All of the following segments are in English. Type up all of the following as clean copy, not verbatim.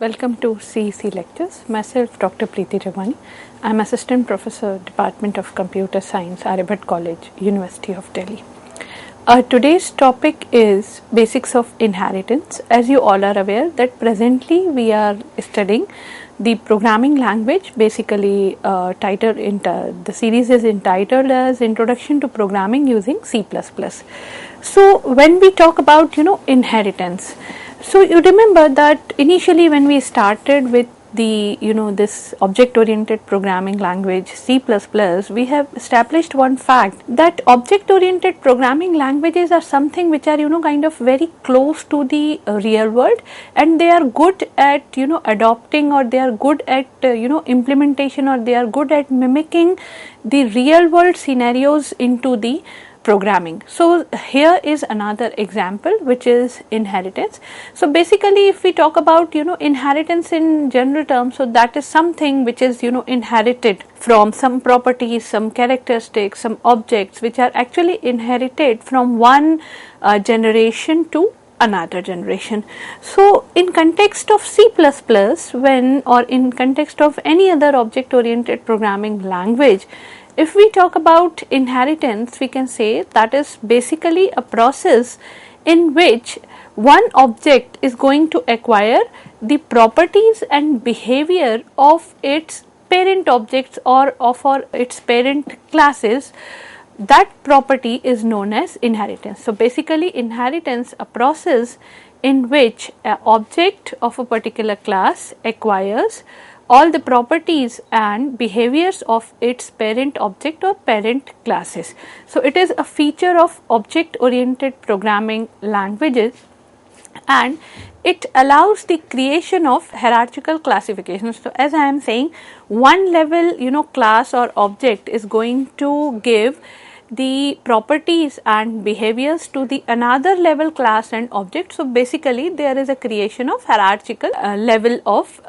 Welcome to CEC lectures. Myself Dr. Preeti Jagwani. I am Assistant Professor, Department of Computer Science, Derived College, University of Delhi. Today's topic is basics of inheritance. As you all are aware that presently we are studying the programming language, basically the series is entitled as Introduction to Programming using C++. So when we talk about inheritance, so you remember that initially when we started with the this object oriented programming language C++, we have established one fact that object oriented programming languages are something which are kind of very close to the real world, and they are good at adopting, or they are good at implementation, or they are good at mimicking the real world scenarios into the programming. So here is another example, which is inheritance. So basically if we talk about inheritance in general terms, so that is something which is inherited from some properties, some characteristics, some objects which are actually inherited from one generation to another generation. So in context of C++, when, or in context of any other object oriented programming language, if we talk about inheritance, we can say that is basically a process in which one object is going to acquire the properties and behavior of its parent objects or of its parent classes. That property is known as inheritance. So basically inheritance, a process in which an object of a particular class acquires all the properties and behaviors of its parent object or parent classes. So it is a feature of object oriented programming languages, and it allows the creation of hierarchical classifications. So as I am saying, one level class or object is going to give the properties and behaviors to the another level class and object. So basically there is a creation of hierarchical level of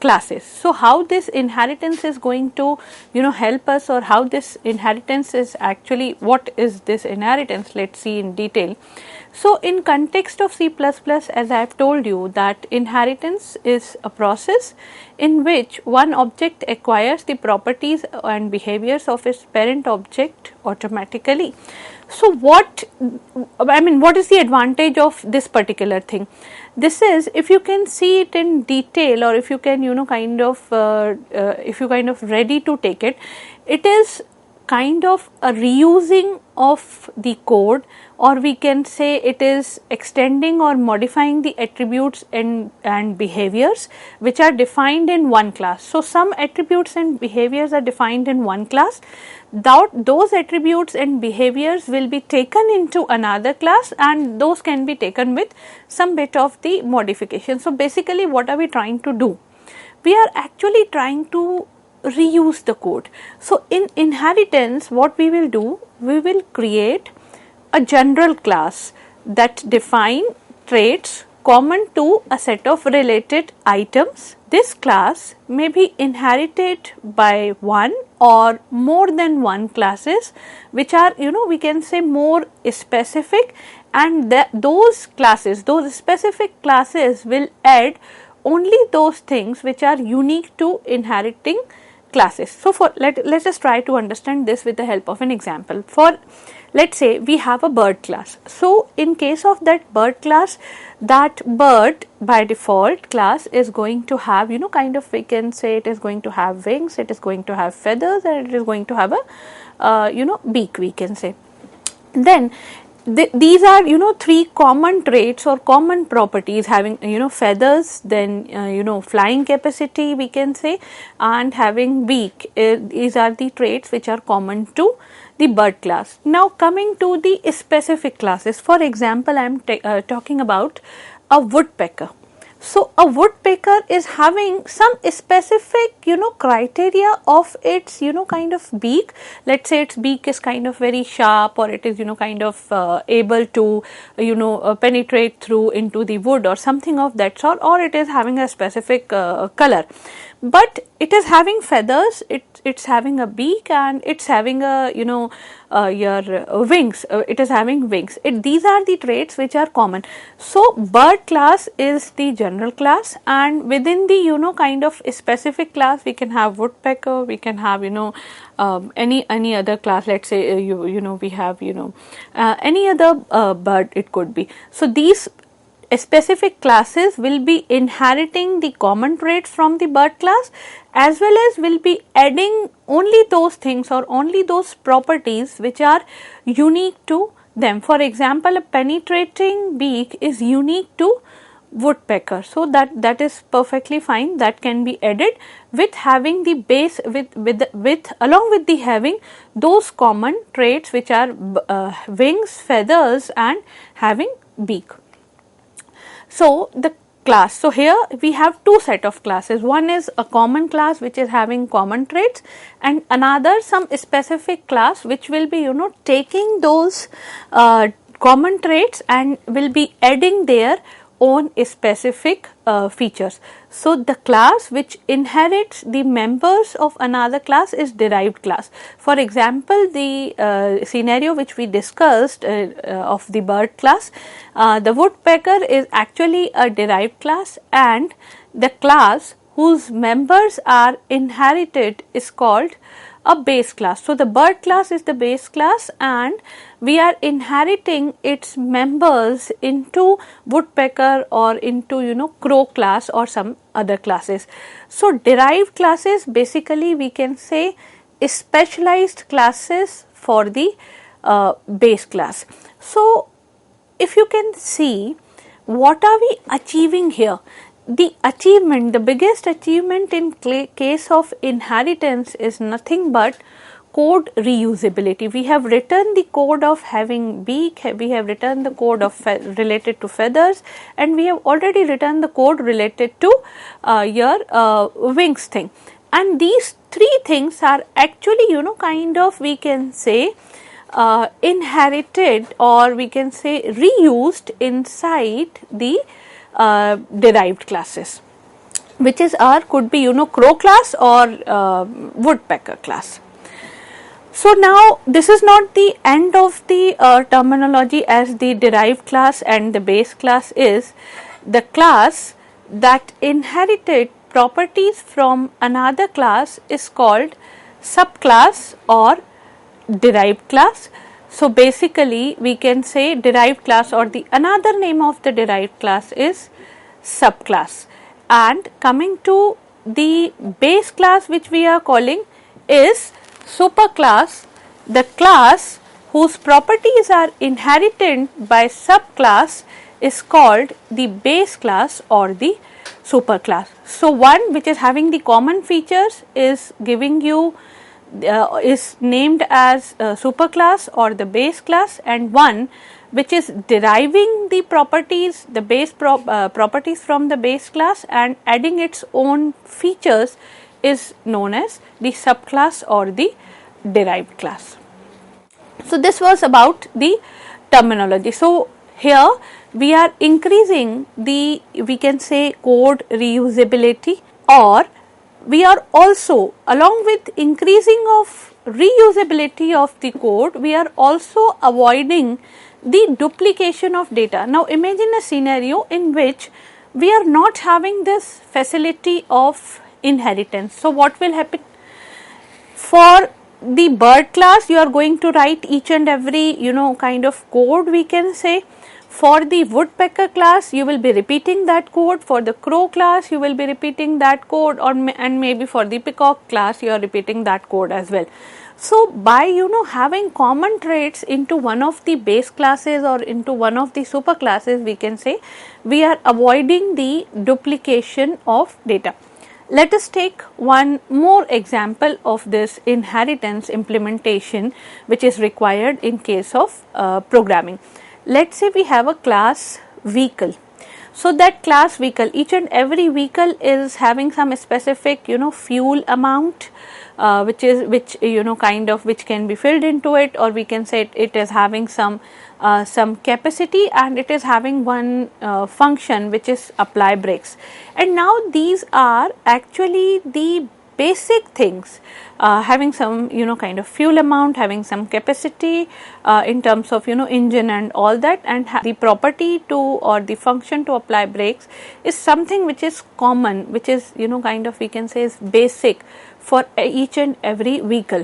classes. So how this inheritance is going to help us, or how this inheritance is actually, what is this inheritance, let's see in detail. So in context of C++, as I have told you, that inheritance is a process in which one object acquires the properties and behaviors of its parent object automatically. So what is the advantage of this particular thing? This is, if you can see it in detail, or if you can if you kind of ready to take it, it is kind of a reusing of the code, or we can say it is extending or modifying the attributes and behaviors which are defined in one class. So some attributes and behaviors are defined in one class. Those attributes and behaviors will be taken into another class, and those can be taken with some bit of the modification. So basically what are we trying to do? We are actually trying to reuse the code. So in inheritance, what we will do, we will create a general class that define traits common to a set of related items. This class may be inherited by one or more than one classes, which are we can say more specific, and those specific classes will add only those things which are unique to inheriting classes. So let's just try to understand this with the help of an example. For let's say we have a bird class. So in case of that bird class, that bird by default class is going to have we can say it is going to have wings, it is going to have feathers, and it is going to have a beak, we can say. Then these are three common traits or common properties, having feathers, then flying capacity, we can say, and having beak. These are the traits which are common to the bird class. Now coming to the specific classes, for example I am talking about a woodpecker. So a woodpecker is having some specific criteria of its kind of beak. Let's say its beak is kind of very sharp, or it is kind of able to penetrate through into the wood or something of that sort, or it is having a specific color. but it is having feathers, it's having a beak, and it's having a your wings, it is having wings. These are the traits which are common. So bird class is the general class, and within the kind of specific class we can have woodpecker, we can have any other class. Let's say we have any other bird it could be. So these specific classes will be inheriting the common traits from the bird class, as well as will be adding only those things or only those properties which are unique to them. For example, a penetrating beak is unique to woodpecker, so that is perfectly fine, that can be added with having the base with along with the having those common traits which are wings, feathers, and having beak. So the class, so here we have two set of classes. One is a common class which is having common traits, and another some specific class which will be taking those common traits and will be adding their own specific features. So the class which inherits the members of another class is derived class. For example, the scenario which we discussed of the bird class, the woodpecker is actually a derived class, and the class whose members are inherited is called a base class. So the bird class is the base class, and we are inheriting its members into woodpecker or into crow class or some other classes. So derived classes, basically we can say specialized classes for the base class. So if you can see, what are we achieving here? The achievement, the biggest achievement in case of inheritance is nothing but code reusability. We have written the code of having beak, we have written the code of related to feathers, and we have already written the code related to your wings thing. And these three things are actually kind of, we can say, inherited, or we can say reused inside the derived classes, which is could be crow class or woodpecker class. So now this is not the end of the terminology, as the derived class and the base class is the class that inherited properties from another class is called subclass or derived class. So basically we can say derived class, or the another name of the derived class is subclass. And coming to the base class, which we are calling is superclass, the class whose properties are inherited by subclass is called the base class or the superclass. So one which is having the common features is giving you is named as superclass or the base class, and one which is deriving the properties, the base properties from the base class and adding its own features is known as the subclass or the derived class. So this was about the terminology. So here we are increasing the, we can say, code reusability, or we are also, along with increasing of reusability of the code, we are also avoiding the duplication of data. Now imagine a scenario in which we are not having this facility of inheritance. So what will happen? For the bird class, you are going to write each and every kind of code, we can say. For the woodpecker class, you will be repeating that code. For the crow class, you will be repeating that code, or and maybe for the peacock class, you are repeating that code as well. So by having common traits into one of the base classes or into one of the super classes, we can say we are avoiding the duplication of data. Let us take one more example of this inheritance implementation which is required in case of programming. Let's say we have a class vehicle. So that class vehicle, each and every vehicle is having some specific fuel amount, which can be filled into it, or we can say it is having some capacity, and it is having one function, which is apply brakes. And now these are actually the basic things, having some kind of fuel amount, having some capacity in terms of engine and all that, and the property to, or the function to apply brakes is something which is common, which is we can say is basic for each and every vehicle.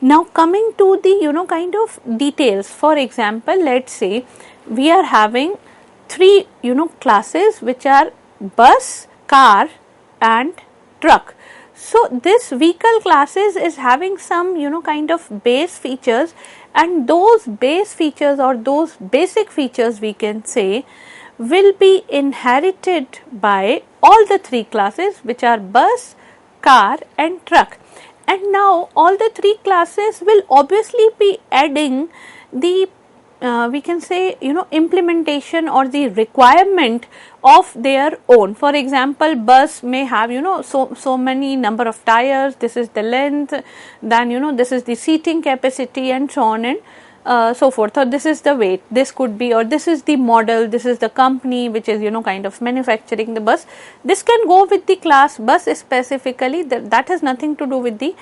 Now coming to the details, for example, let's say we are having three classes, which are bus, car and truck. So this vehicle classes is having some kind of base features, and those base features or those basic features, we can say, will be inherited by all the three classes, which are bus, car and truck. And now all the three classes will obviously be adding the we can say implementation or the requirement of their own. For example, bus may have so many number of tires, this is the length, then this is the seating capacity and so on and so forth, or this is the weight, this could be, or this is the model, this is the company which is kind of manufacturing the bus. This can go with the class bus specifically, that has nothing to do with the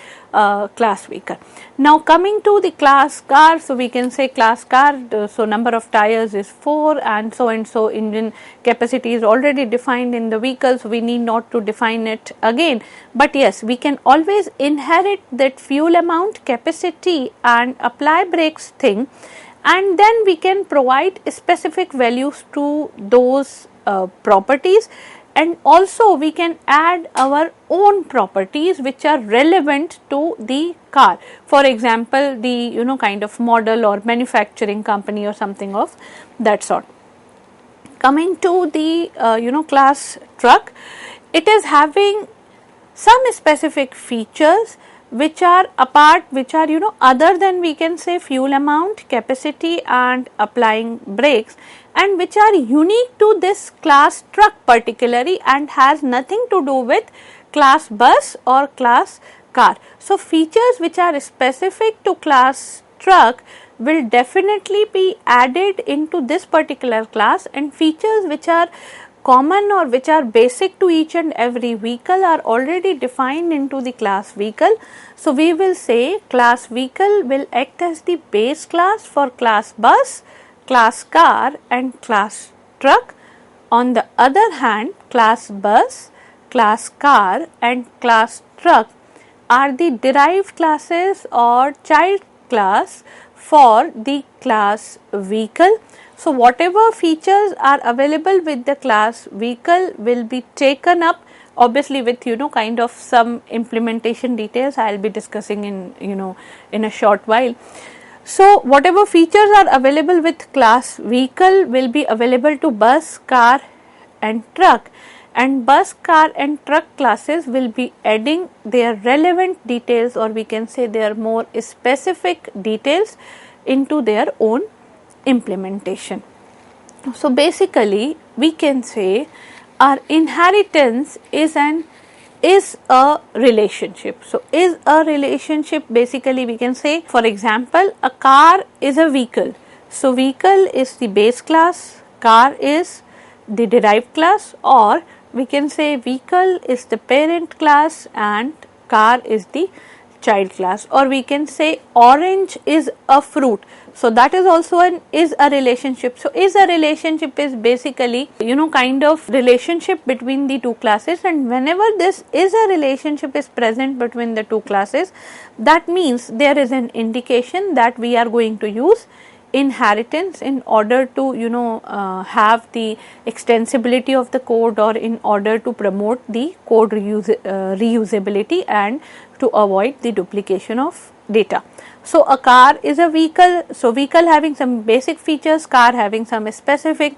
class vehicle. Now coming to the class car, so we can say class car, so number of tires is 4 and so engine capacity is already defined in the vehicle, so we need not to define it again. But yes, we can always inherit that fuel amount, capacity and apply brakes thing, and then we can provide specific values to those properties, and also we can add our own properties which are relevant to the car. For example, the kind of model or manufacturing company or something of that sort. Coming to the class truck, it is having some specific features which are other than, we can say, fuel amount, capacity and applying brakes, and which are unique to this class truck particularly, and has nothing to do with class bus or class car. So features which are specific to class truck will definitely be added into this particular class, and features which are common or which are basic to each and every vehicle are already defined into the class vehicle. So we will say class vehicle will act as the base class for class bus, class car and class truck. On the other hand, class bus, class car and class truck are the derived classes or child class for the class vehicle. So whatever features are available with the class vehicle will be taken up, obviously with kind of some implementation details I will be discussing in in a short while. So whatever features are available with class vehicle will be available to bus, car and truck, and bus, car and truck classes will be adding their relevant details, or we can say their more specific details into their own implementation. So basically we can say our inheritance is a relationship. So is a relationship, basically we can say, for example, a car is a vehicle. So vehicle is the base class, car is the derived class, or we can say vehicle is the parent class and car is the child class, or we can say orange is a fruit. So that is also is a relationship. So is a relationship is basically kind of relationship between the two classes, and whenever this is a relationship is present between the two classes, that means there is an indication that we are going to use inheritance in order to have the extensibility of the code, or in order to promote the code reusability and to avoid the duplication of data. So a car is a vehicle, so vehicle having some basic features, car having some specific.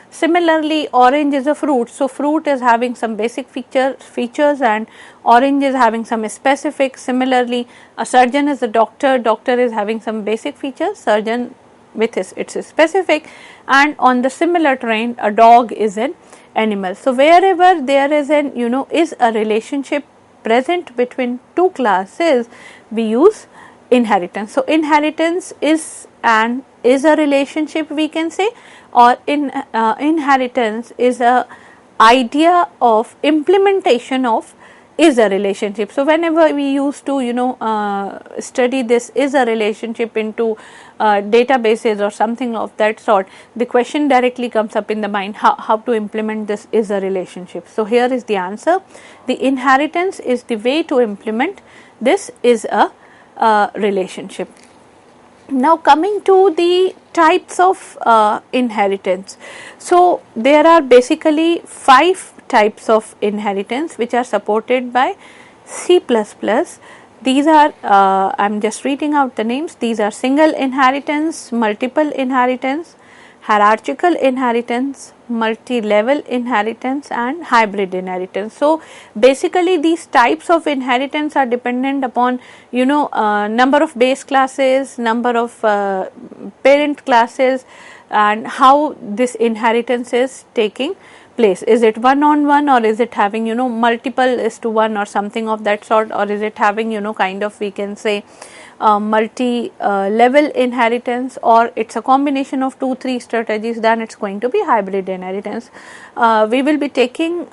Similarly, orange is a fruit, so fruit is having some basic features and orange is having some specific. Similarly, a surgeon is a doctor, doctor is having some basic features, surgeon with its specific. And on the similar train, a dog is an animals. So wherever there is an is a relationship present between two classes, we use inheritance. So inheritance is a relationship, we can say, or inheritance is a idea of implementation of is a relationship. So whenever we used to study this is a relationship into databases or something of that sort, the question directly comes up in the mind, how to implement this is a relationship. So here is the answer. The inheritance is the way to implement this is a relationship. Now coming to the types of inheritance. So there are basically 5 types of inheritance which are supported by C++. These are, I am just reading out the names. These are single inheritance, multiple inheritance, hierarchical inheritance, multi-level inheritance and hybrid inheritance. So basically these types of inheritance are dependent upon number of base classes, number of parent classes, and how this inheritance is taking place. Is it one on one, or is it having multiple is to one or something of that sort, or is it having kind of, we can say, multi level inheritance, or it's a combination of 2-3 strategies, then it's going to be hybrid inheritance. We will be taking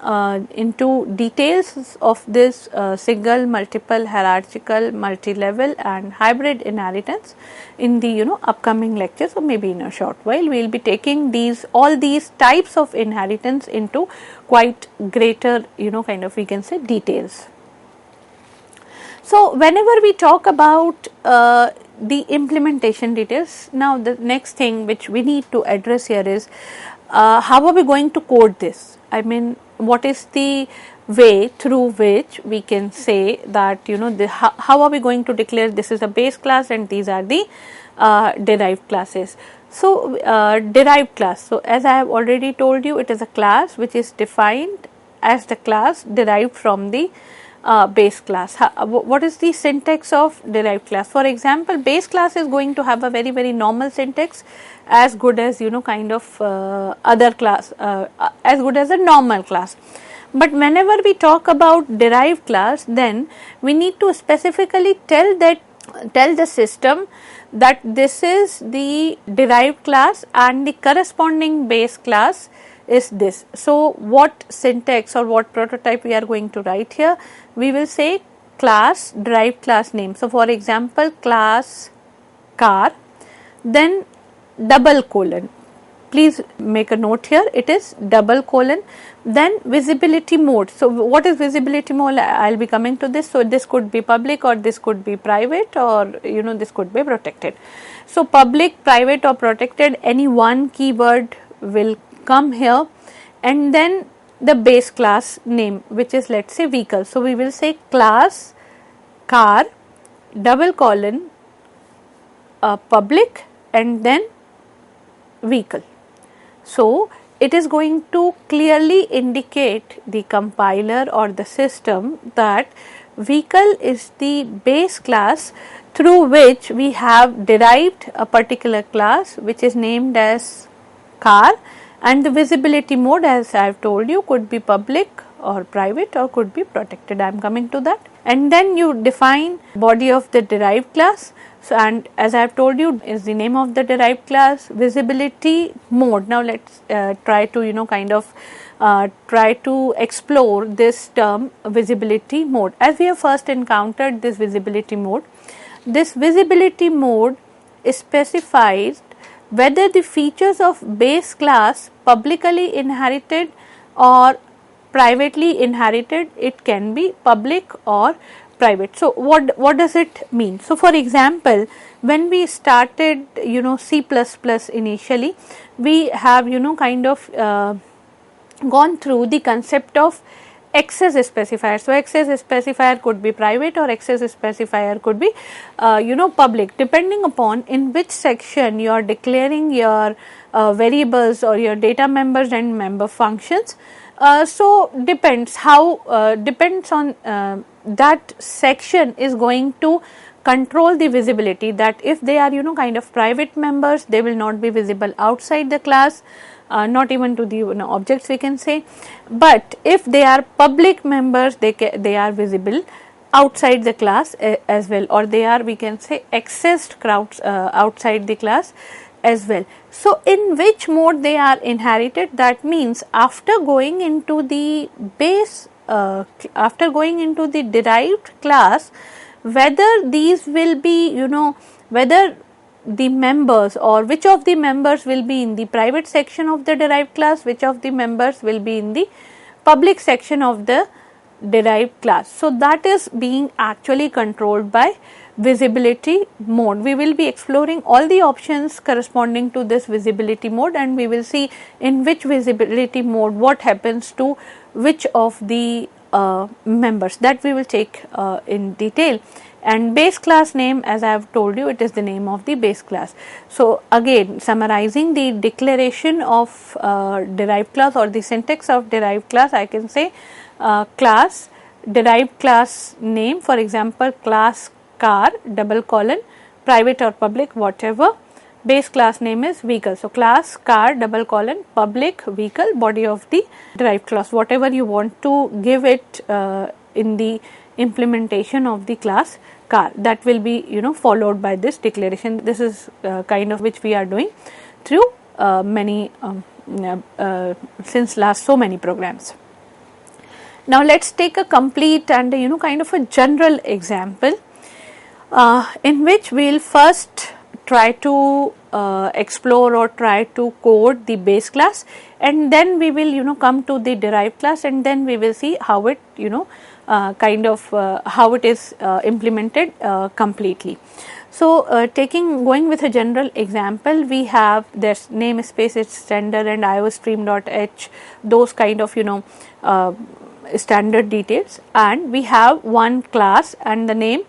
into details of this single, multiple, hierarchical, multi-level and hybrid inheritance in the upcoming lectures, or maybe in a short while. We will be taking all these types of inheritance into quite greater kind of, we can say, details. So whenever we talk about the implementation details, now the next thing which we need to address here is how are we going to code this? I mean, what is the way through which we can say that how are we going to declare this is a base class and these are the derived classes. So derived class, so as I have already told you, it is a class which is defined as the class derived from the base class. What is the syntax of derived class? For example, base class is going to have a very, very normal syntax, as good as kind of other class, as good as a normal class. But whenever we talk about derived class, then we need to specifically tell the system that this is the derived class and the corresponding base class is this. So what syntax or what prototype we are going to write here? We will say class derived class name. So for example, class car, then double colon. Please make a note here, it is double colon, then visibility mode. So what is visibility mode? I will be coming to this. So this could be public, or this could be private, or this could be protected. So public, private or protected, any one keyword will come here, and then the base class name, which is, let's say, vehicle. So we will say class car double colon public and then vehicle. So it is going to clearly indicate the compiler or the system that vehicle is the base class through which we have derived a particular class which is named as car, and the visibility mode, as I have told you, could be public or private or could be protected. I am coming to that. And then you define body of the derived class. So, and as I have told you, is the name of the derived class, visibility mode. Now let's try to kind of try to explore this term visibility mode. As we have first encountered this visibility mode specifies whether the features of base class publicly inherited or privately inherited. It can be public or private. So what does it mean? So for example, when we started C++ initially, we have kind of gone through the concept of access specifier. So access specifier could be private or access specifier could be public, depending upon in which section you are declaring your variables or your data members and member functions. So depends on that section is going to control the visibility, that if they are kind of private members, they will not be visible outside the class, not even to the objects we can say, but if they are public members, they are visible outside the class as well, or they are, we can say, accessed crowds outside the class as well. So, in which mode they are inherited? That means after going into the base, after going into the derived class, whether these will be, whether the members, or which of the members will be in the private section of the derived class, which of the members will be in the public section of the derived class. So, that is being actually controlled by visibility mode. We will be exploring all the options corresponding to this visibility mode, and we will see in which visibility mode what happens to which of the members, that we will take in detail. And base class name, as I have told you, it is the name of the base class. So, again summarizing the declaration of derived class or the syntax of derived class, I can say class, derived class name, for example class car double colon private or public whatever, base class name is vehicle. So, class car double colon public vehicle, body of the derived class, whatever you want to give it in the implementation of the class car, that will be followed by this declaration. This is kind of which we are doing through many since last so many programs. Now, let us take a complete and kind of a general example in which we will first try to explore or try to code the base class, and then we will come to the derived class, and then we will see how it how it is implemented completely. So, going with a general example, we have this namespace, its standard, and iostream.h, those kind of standard details, and we have one class and the name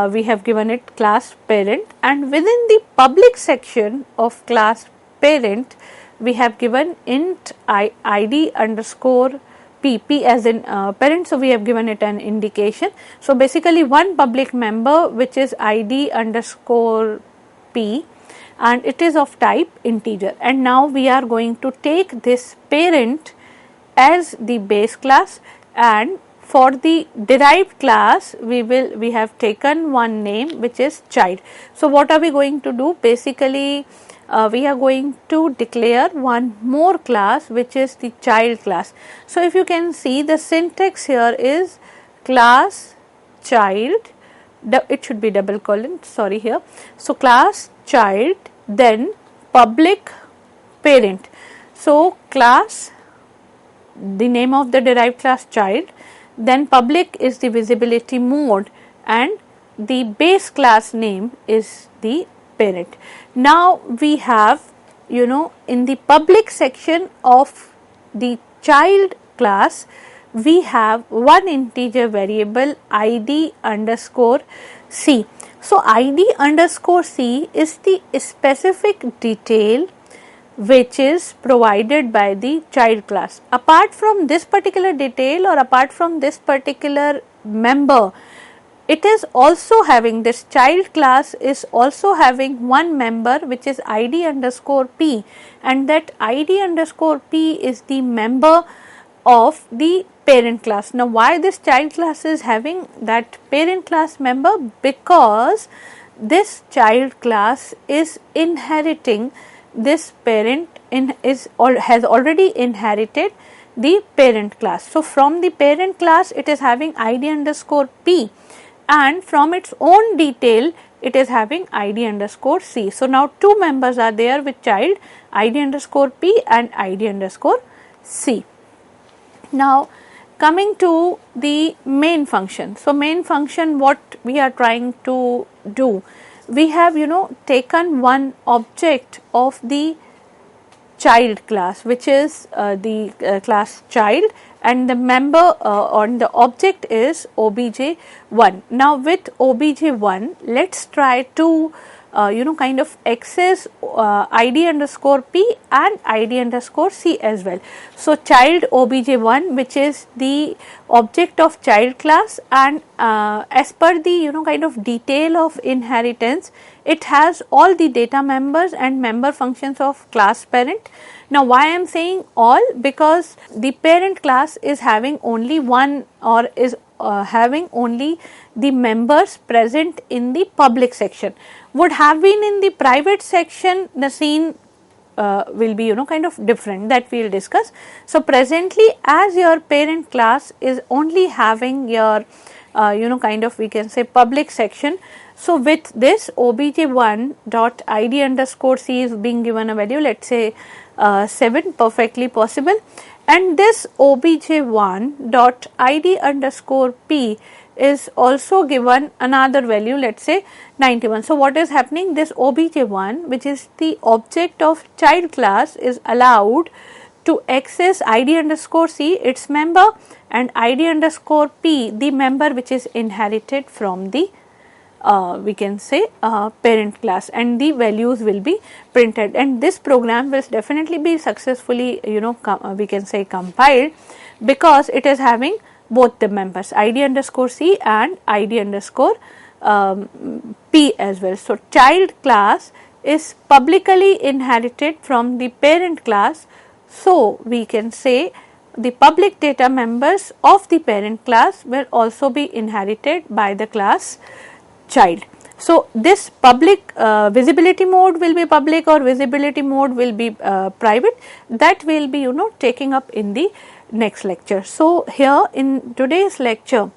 we have given it class parent, and within the public section of class parent we have given int id underscore p as in parent. So, we have given it an indication. So, basically one public member which is id underscore p, and it is of type integer, and now we are going to take this parent as the base class, and for the derived class we have taken one name which is child. So, what are we going to do? Basically we are going to declare one more class which is the child class. So, if you can see, the syntax here is class child, it should be double colon, sorry here. So, class child, then public parent. So, class, the name of the derived class child, then public is the visibility mode, and the base class name is the parent. Now, we have in the public section of the child class we have one integer variable id underscore c. So, id underscore c is the specific detail which is provided by the child class. Apart from this particular detail, or apart from this particular member, it is also having, this child class is also having one member which is id underscore p, and that id underscore p is the member of the parent class. Now, why this child class is having that parent class member? Because this child class is inheriting this parent has already inherited the parent class. So, from the parent class it is having id underscore p, and from its own detail it is having id underscore c. So, now two members are there with child, id underscore p and id underscore c. Now, coming to the main function. So, main function, what we are trying to do, we have taken one object of the child class which is the class child, and the member on the object is obj1. Now, with obj1 let us try to kind of access id underscore p and id underscore c as well. So, child obj1, which is the object of child class, and as per the kind of detail of inheritance, it has all the data members and member functions of class parent. Now, why I am saying all? Because the parent class is having only one, or is having only the members present in the public section. Would have been in the private section, the scene will be kind of different, that we will discuss. So, presently as your parent class is only having your kind of, we can say, public section. So, with this obj1 dot id underscore c is being given a value, let us say 7, perfectly possible, and this obj1 dot id underscore p is also given another value, let us say 91. So, what is happening? This obj1, which is the object of child class, is allowed to access id underscore c, its member, and id underscore p, the member which is inherited from the we can say parent class, and the values will be printed, and this program will definitely be successfully we can say compiled, because it is having both the members id underscore c and id underscore p as well. So, child class is publicly inherited from the parent class. So, we can say the public data members of the parent class will also be inherited by the class child. So, this public visibility mode will be public or visibility mode will be private, that will be taking up in the next lecture. So, here in today's lecture,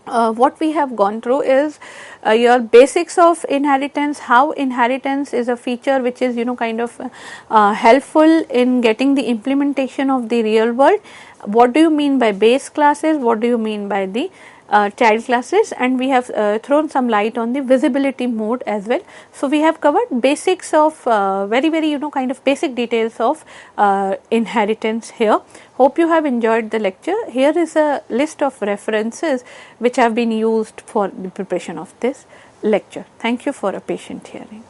what we have gone through is your basics of inheritance, how inheritance is a feature which is kind of helpful in getting the implementation of the real world. What do you mean by base classes, what do you mean by the child classes, and we have thrown some light on the visibility mode as well. So, we have covered basics of very kind of basic details of inheritance here. Hope you have enjoyed the lecture. Here is a list of references which have been used for the preparation of this lecture. Thank you for a patient hearing.